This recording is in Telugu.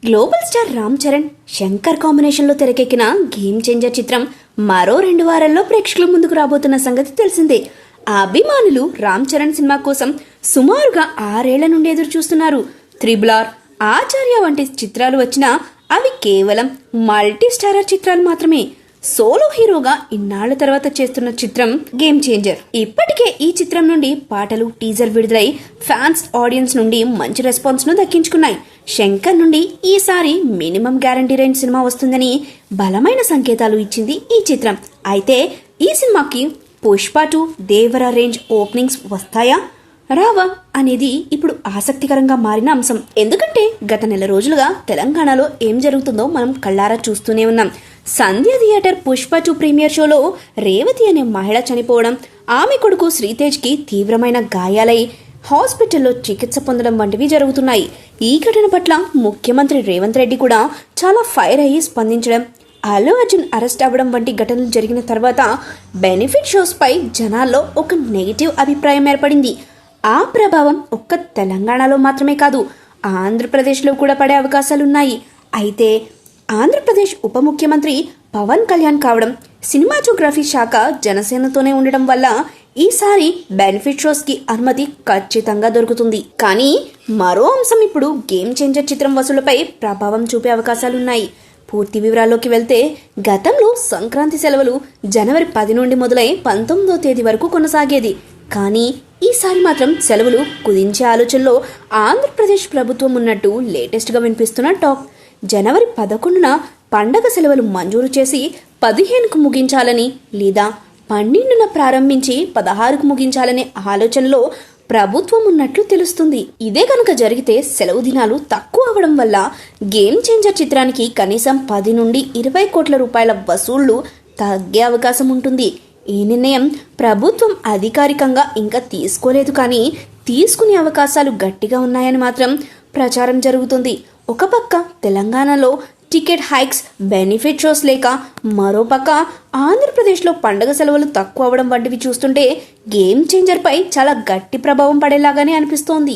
గ్లోబల్ స్టార్ రామ్ చరణ్ శంకర్ కాంబినేషన్లో తెరకెక్కిన గేమ్ చేంజర్ చిత్రం మరో 2 వారాల్లో ప్రేక్షకుల ముందుకు రాబోతున్న సంగతి తెలిసిందే. ఆ అభిమానులు రామ్ చరణ్ సినిమా కోసం సుమారుగా 6 ఏళ్ల నుండి ఎదురు చూస్తున్నారు. త్రిబుల్ ఆర్, ఆచార్య వంటి చిత్రాలు వచ్చినా అవి కేవలం మల్టీ స్టారర్ చిత్రాలు మాత్రమే. సోలో హీరోగా ఇన్నాళ్ల తర్వాత చేస్తున్న చిత్రం గేమ్ చేంజర్. ఇప్పటికే ఈ చిత్రం నుండి పాటలు, టీజర్ విడుదలై ఫ్యాన్స్, ఆడియన్స్ నుండి మంచి రెస్పాన్స్ ను దక్కించుకున్నాయి. శంకర్ నుండి ఈసారి మినిమం గ్యారంటీ రేంజ్ సినిమా వస్తుందని బలమైన సంకేతాలు ఇచ్చింది ఈ చిత్రం. అయితే ఈ సినిమాకి పుష్ప 2 దేవరా రేంజ్ ఓపెనింగ్స్ వస్తాయా రావా అనేది ఇప్పుడు ఆసక్తికరంగా మారిన అంశం. ఎందుకంటే గత నెల రోజులుగా తెలంగాణలో ఏం జరుగుతుందో మనం కళ్ళారా చూస్తూనే ఉన్నాం. సంధ్య థియేటర్ పుష్ప 2 ప్రీమియర్ షోలో రేవతి అనే మహిళ చనిపోవడం, ఆమె కొడుకు శ్రీతేజ్కి తీవ్రమైన గాయాలై హాస్పిటల్లో చికిత్స పొందడం వంటివి జరుగుతున్నాయి. ఈ ఘటన పట్ల ముఖ్యమంత్రి రేవంత్ రెడ్డి కూడా చాలా ఫైర్ అయ్యి స్పందించడం, అల్లు అర్జున్ అరెస్ట్ అవ్వడం వంటి ఘటనలు జరిగిన తర్వాత బెనిఫిట్ షోస్ పై జనాల్లో ఒక నెగిటివ్ అభిప్రాయం ఏర్పడింది. ఆ ప్రభావం ఒక్క తెలంగాణలో మాత్రమే కాదు, ఆంధ్రప్రదేశ్లో కూడా పడే అవకాశాలున్నాయి. అయితే ఆంధ్రప్రదేశ్ ఉప ముఖ్యమంత్రి పవన్ కళ్యాణ్ కావడం, సినిమాటోగ్రఫీ శాఖ జనసేనతోనే ఉండడం వల్ల ఈసారి బెనిఫిట్ షోస్ కి అనుమతి ఖచ్చితంగా దొరుకుతుంది. కానీ మరో అంశం ఇప్పుడు గేమ్ చేంజర్ చిత్రం వసూళ్లపై ప్రభావం చూపే అవకాశాలున్నాయి. పూర్తి వివరాల్లోకి వెళ్తే, గతంలో సంక్రాంతి సెలవులు జనవరి 10 నుండి మొదలై 19వ తేదీ వరకు కొనసాగేది. కానీ ఈసారి మాత్రం సెలవులు కుదించే ఆలోచనలో ఆంధ్రప్రదేశ్ ప్రభుత్వం ఉన్నట్టు లేటెస్ట్ గా వినిపిస్తున్న టాక్. జనవరి 11న పండగ సెలవులు మంజూరు చేసి 15కు ముగించాలని, లేదా 12న ప్రారంభించి 16కు ముగించాలనే ఆలోచనలో ప్రభుత్వం ఉన్నట్లు తెలుస్తుంది. ఇదే కనుక జరిగితే సెలవు దినాలు తక్కువ అవడం వల్ల గేమ్ చేంజర్ చిత్రానికి కనీసం 10 నుండి 20 కోట్ల రూపాయల వసూళ్లు తగ్గే అవకాశం ఉంటుంది. ఈ నిర్ణయం ప్రభుత్వం అధికారికంగా ఇంకా తీసుకోలేదు, కానీ తీసుకునే అవకాశాలు గట్టిగా ఉన్నాయని మాత్రం ప్రచారం జరుగుతుంది. ఒక పక్క తెలంగాణలో టికెట్ హైక్స్, బెనిఫిట్ షోస్ లేక, మరోపక్క ఆంధ్రప్రదేశ్లో పండగ సెలవులు తక్కువ అవడం వంటివి చూస్తుంటే గేమ్ చేంజర్ పై చాలా గట్టి ప్రభావం పడేలాగానే అనిపిస్తోంది.